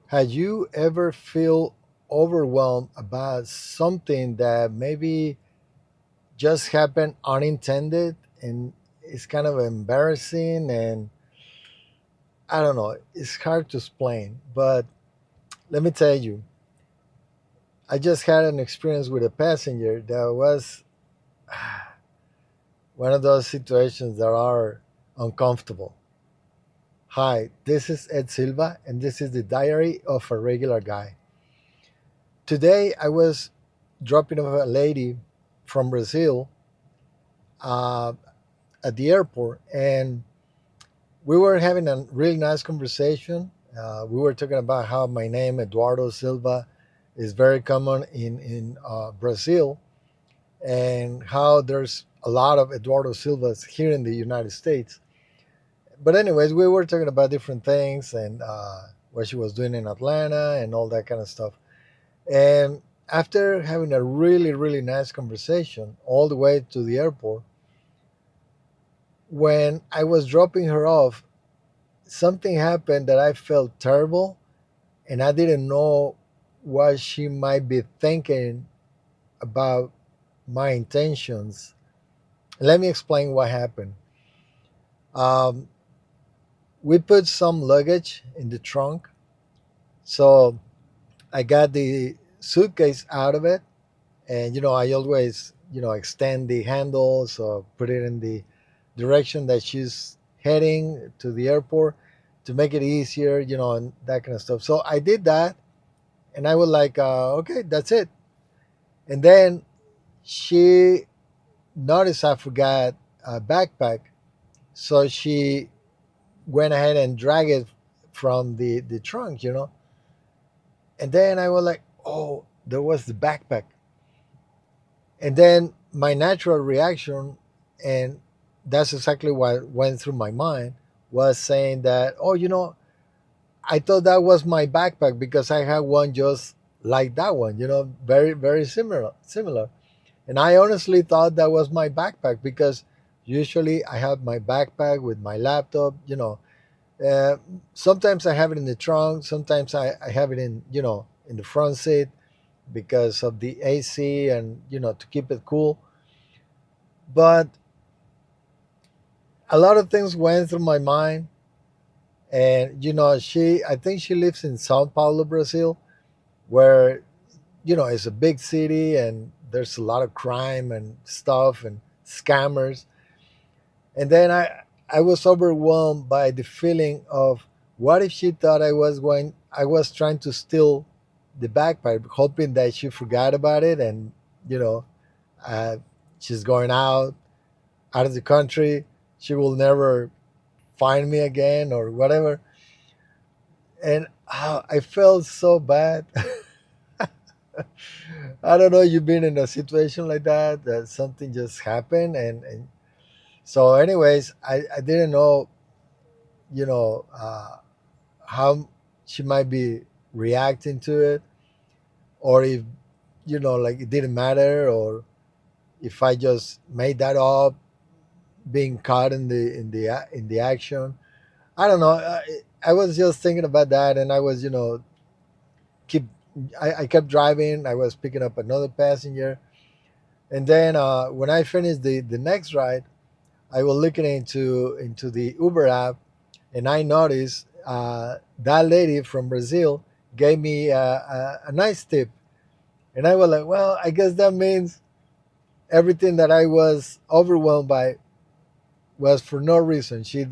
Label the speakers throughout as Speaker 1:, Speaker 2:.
Speaker 1: Had you ever feel overwhelmed about something that maybe just happened unintended and it's kind of embarrassing, and I don't know, it's hard to explain, but let me tell you, I just had an experience with a passenger that was one of those situations that are uncomfortable. Hi, this is Ed Silva, and this is the diary of a regular guy. Today, I was dropping off a lady from Brazil uh, at the airport, and we were having a really nice conversation. We were talking about how my name, Eduardo Silva, is very common in Brazil, and how there's a lot of Eduardo Silvas here in the United States. But anyways, we were talking about different things and what she was doing in Atlanta and all that kind of stuff. And after having a really, really nice conversation all the way to the airport, when I was dropping her off, something happened that I felt terrible, and I didn't know what she might be thinking about my intentions. Let me explain what happened. Um, we put some luggage in the trunk, so I got the suitcase out of it, and I always extend the handle, so put it in the direction that she's heading to the airport to make it easier, and that kind of stuff. So I did that, and I was like, okay, that's it. And then she noticed I forgot a backpack, so she went ahead and dragged it from the trunk, and then I was like, oh, there was the backpack. And then my natural reaction, and that's exactly what went through my mind, was saying that, oh, I thought that was my backpack because I had one just like that one, very, very similar. And I honestly thought that was my backpack because usually I have my backpack with my laptop, Uh, sometimes I have it in the trunk, sometimes I have it in the front seat because of the AC and, to keep it cool. But a lot of things went through my mind. And, I think she lives in Sao Paulo, Brazil, where, it's a big city and there's a lot of crime and stuff and scammers. And then I was overwhelmed by the feeling of what if she thought I was trying to steal the backpack, hoping that she forgot about it, and, you know, uh, she's going out of the country. She will never find me again or whatever. And I felt so bad. I don't know, you've been in a situation like that something just happened, and so anyways, I didn't know, you know, how she might be reacting to it, or if, like it didn't matter, or if I just made that up, being caught in the action. I don't know. I was just thinking about that, and I was, keep. I kept driving. I was picking up another passenger, and then when I finished the next ride, I was looking into the Uber app, and I noticed that lady from Brazil gave me a nice tip, and I was like, well, I guess that means everything that I was overwhelmed by was for no reason. She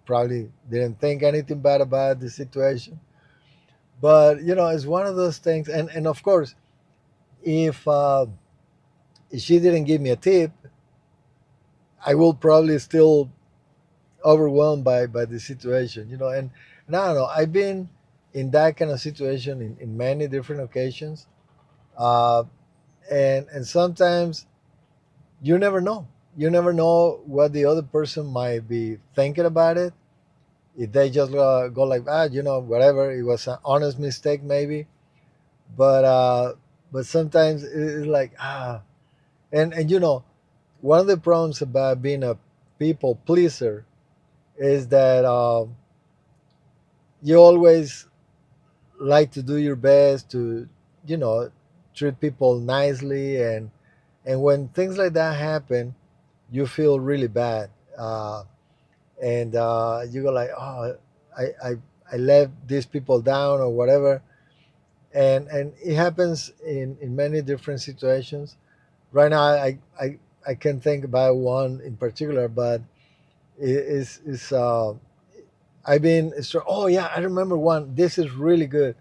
Speaker 1: probably didn't think anything bad about the situation. But it's one of those things, and of course, if if she didn't give me a tip, I will probably still overwhelmed by the situation, and I don't know. I've been in that kind of situation in many different occasions, uh, and sometimes you never know. You never know what the other person might be thinking about it. If they just go like, whatever, it was an honest mistake maybe, but sometimes it's like and one of the problems about being a people pleaser is that you always like to do your best to, you know, treat people nicely, and when things like that happen, you feel really bad, and you go like, oh, I, I I let these people down or whatever, and it happens in many different situations. Right now, I can't think about one in particular, but is I've been oh yeah, I remember one. This is really good,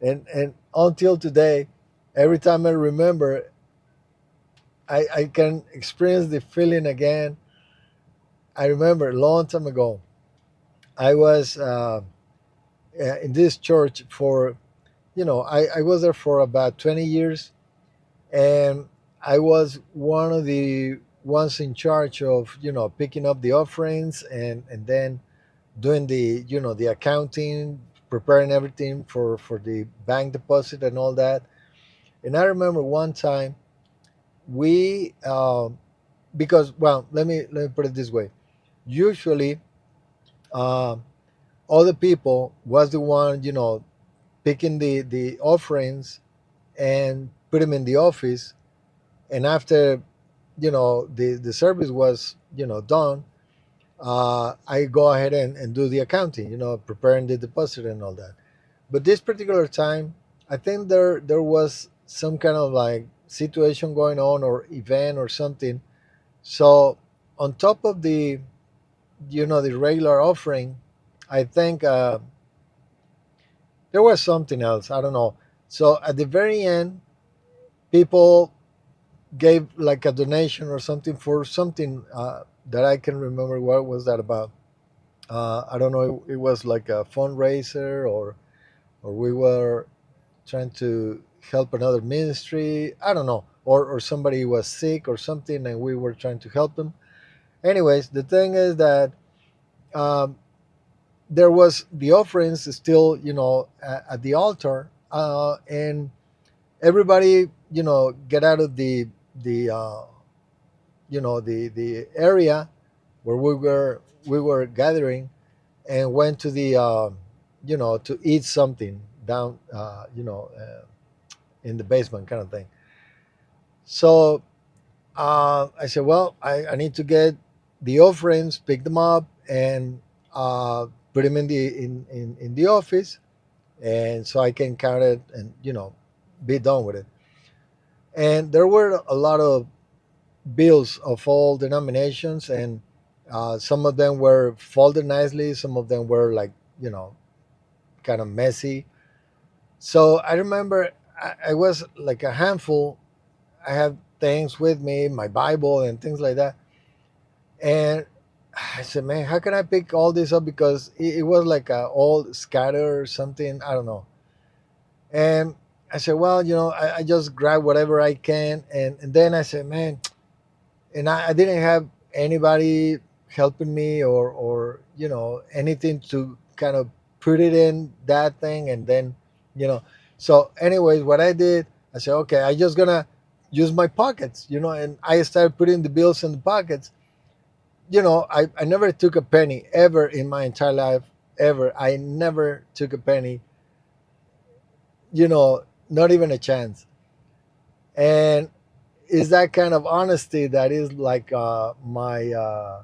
Speaker 1: and until today, every time I remember, I can experience the feeling again. I remember a long time ago, I was in this church for, I was there for about 20 years, and I was one of the ones in charge of, picking up the offerings, and then doing the, the accounting, preparing everything for the bank deposit and all that. And I remember one time we, because, well, let me put it this way. Usually, um, other people was the one, picking the offerings and put them in the office, and after, the service was, done, I go ahead and do the accounting, preparing the deposit and all that. But this particular time, I think there was some kind of like situation going on or event or something. So on top of the, the regular offering, I think there was something else. I don't know. So at the very end, people gave like a donation or something for something that I can remember. What was that about? I don't know. It was like a fundraiser, or we were trying to help another ministry. I don't know. Or somebody was sick or something, and we were trying to help them. Anyways, the thing is that um, there was the offerings still, at the altar, and everybody, get out of the the area where we were gathering, and went to the, to eat something down, in the basement kind of thing. So I said, well, I need to get the offerings, pick them up, and put them in the office, and so I can count it and, be done with it. And there were a lot of bills of all denominations, and some of them were folded nicely, some of them were like, kind of messy. So I remember I was like a handful. I have things with me, my Bible and things like that. And I said, man, how can I pick all this up? Because it was like a all scatter or something. I don't know. And I said, well, I just grab whatever I can. And then I said, man, and I didn't have anybody helping me, or anything to kind of put it in that thing, and then, you know so anyways, what I did, I said, okay, I just gonna use my pockets, and I started putting the bills in the pockets. I never took a penny ever in my entire life, ever. I never took a penny, not even a chance. And is that kind of honesty that is like my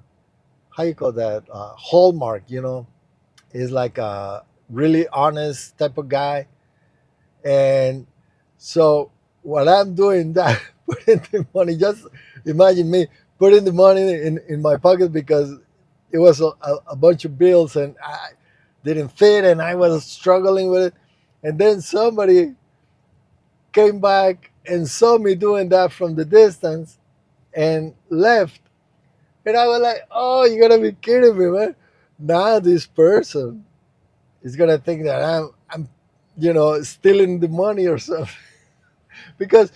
Speaker 1: how you call that, hallmark, is like a really honest type of guy. And so what I'm doing that putting the money, just imagine me putting the money in my pocket, because it was a bunch of bills, and I didn't fit, and I was struggling with it. And then somebody came back and saw me doing that from the distance and left. And I was like, oh, you gotta be kidding me, man. Now this person is gonna think that I'm stealing the money or something. Because,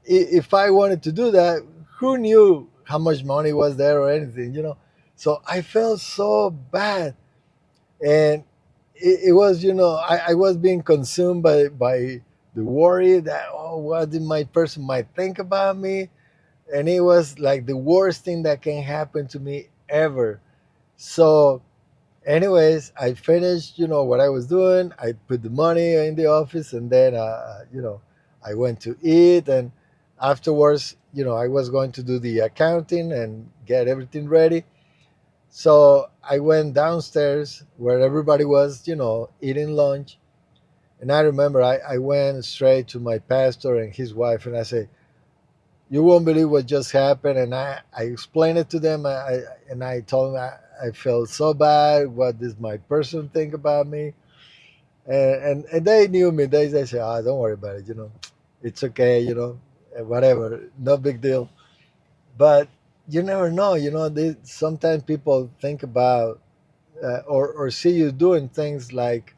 Speaker 1: if I wanted to do that, who knew how much money was there or anything. So I felt so bad. And it was, I was being consumed by the worry that, oh, what did my person might think about me. And it was like the worst thing that can happen to me ever. So Anyways, I finished, what I was doing. I put the money in the office, and then, I went to eat. And afterwards, I was going to do the accounting and get everything ready. So I went downstairs where everybody was, eating lunch. And I remember I went straight to my pastor and his wife, and I said, "You won't believe what just happened." And I explained it to them. And I told them I felt so bad. What does my person think about me? And they knew me. They said, "Ah, don't worry about it. It's okay. Whatever, no big deal." But you never know. Sometimes people think about or see you doing things like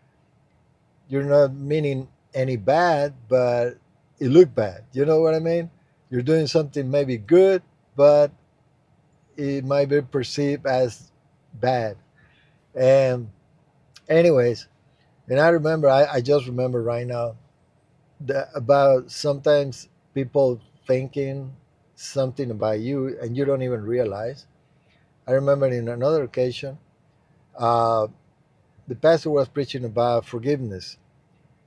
Speaker 1: you're not meaning any bad, but it looked bad. You know what I mean? You're doing something maybe good, but it might be perceived as bad. And anyways, and I remember, I just remember right now that about sometimes people thinking something about you and you don't even realize. I remember in another occasion, uh, the pastor was preaching about forgiveness.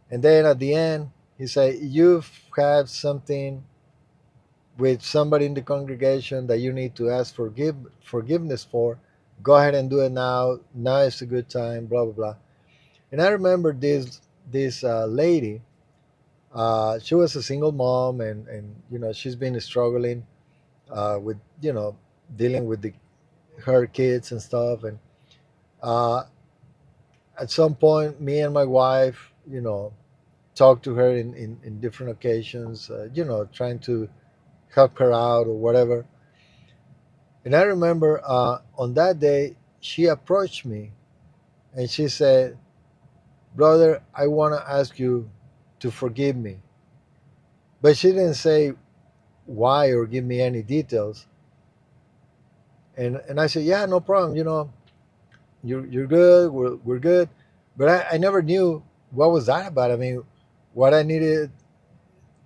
Speaker 1: And then at the end, he said, "You've had something with somebody in the congregation that you need to ask forgiveness for. Go ahead and do it now. Now is a good time, blah, blah, blah." And I remember this lady. She was a single mom, and she's been struggling with dealing with her kids and stuff. And uh, at some point, me and my wife, talked to her in different occasions, trying to help her out or whatever. And I remember on that day, she approached me and she said, "Brother, I want to ask you to forgive me." But she didn't say why or give me any details. And I said, "Yeah, no problem. You're good. We're good." But I never knew what was that about. I mean, what I needed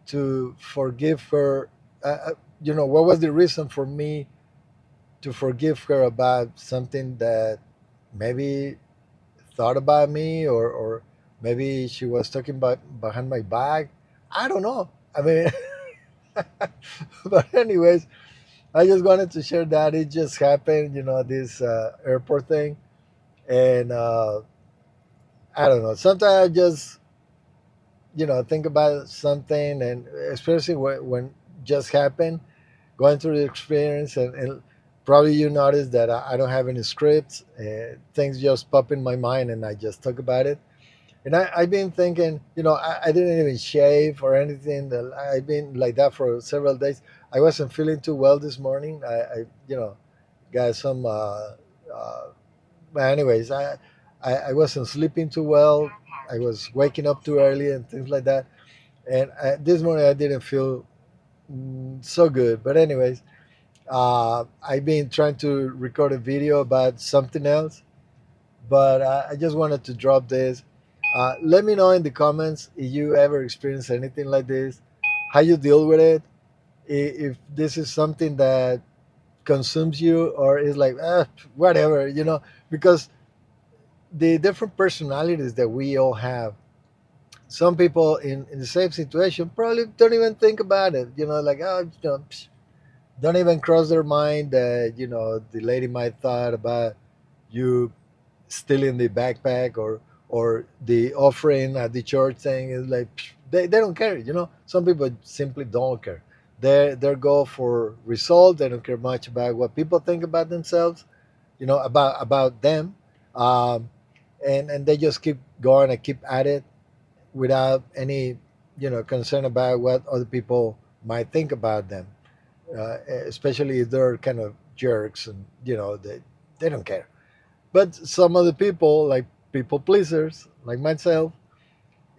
Speaker 1: to forgive her. What was the reason for me to forgive her about something that maybe thought about me, or maybe she was talking about behind my back. I don't know. I mean, but anyways, I just wanted to share that it just happened. This airport thing, and I don't know. Sometimes I just think about something, and especially when just happened, going through the experience, and probably you notice that I don't have any scripts. Things just pop in my mind, and I just talk about it. And I've been thinking, I didn't even shave or anything. I've been like that for several days. I wasn't feeling too well this morning. I got some. But anyways, I wasn't sleeping too well. I was waking up too early and things like that. And this morning I didn't feel so good. But anyways, I've been trying to record a video about something else, but I just wanted to drop this. Let me know in the comments if you ever experienced anything like this, how you deal with it, if this is something that consumes you or is like, whatever, because the different personalities that we all have, some people in the same situation probably don't even think about it, like, oh, don't even cross their mind that, the lady might thought about you stealing the backpack, or the offering at the church thing is like, they don't care. Some people simply don't care. They go for result. They don't care much about what people think about themselves, about them. um, and they just keep going and keep at it without any concern about what other people might think about them, especially if they're kind of jerks, and they don't care. But some other people, like people pleasers, like myself,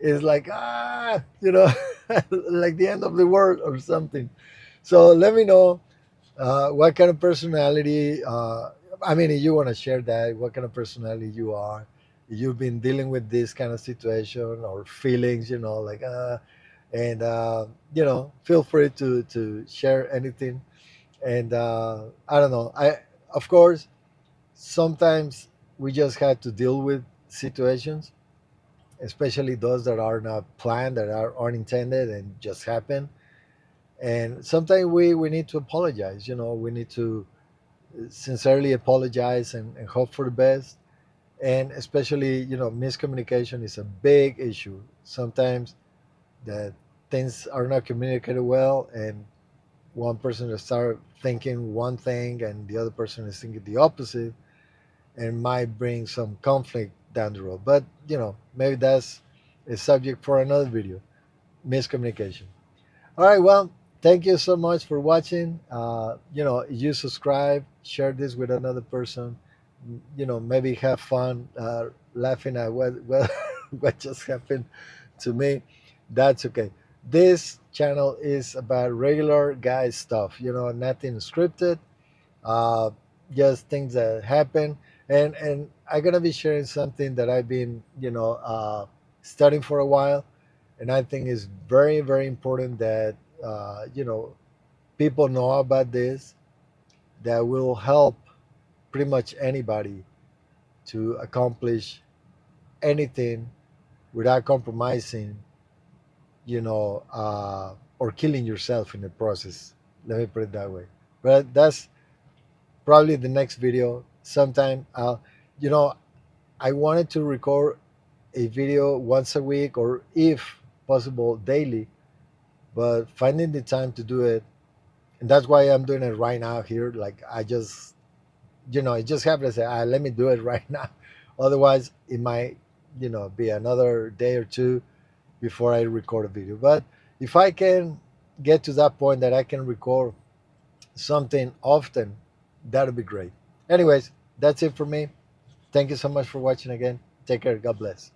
Speaker 1: is like, like the end of the world or something. So let me know what kind of personality. I mean, if you want to share that, what kind of personality you are. If you've been dealing with this kind of situation or feelings, like and feel free to share anything. And I don't know. I, of course, sometimes we just had to deal with situations, especially those that are not planned, that are unintended and just happen. And sometimes we need to apologize. We need to sincerely apologize and hope for the best. And especially, miscommunication is a big issue. Sometimes that things are not communicated well, and one person will start thinking one thing and the other person is thinking the opposite, and might bring some conflict down the road. But maybe that's a subject for another video. Miscommunication. All right, well, thank you so much for watching. You subscribe, share this with another person. Maybe have fun laughing at what what just happened to me. That's okay. This channel is about regular guy stuff. Nothing scripted. Uh, just things that happen, and I'm gonna be sharing something that I've been studying for a while, and I think is very very important that people know about this, that will help pretty much anybody to accomplish anything without compromising, or killing yourself in the process. Let me put it that way. But that's probably the next video sometime. You know, I wanted to record a video once a week, or if possible daily, but finding the time to do it, and that's why I'm doing it right now here. Like I just, it just happened to say, let me do it right now. Otherwise, it might, be another day or two before I record a video. But if I can get to that point that I can record something often, that'll be great. Anyways, that's it for me. Thank you so much for watching again. Take care. God bless.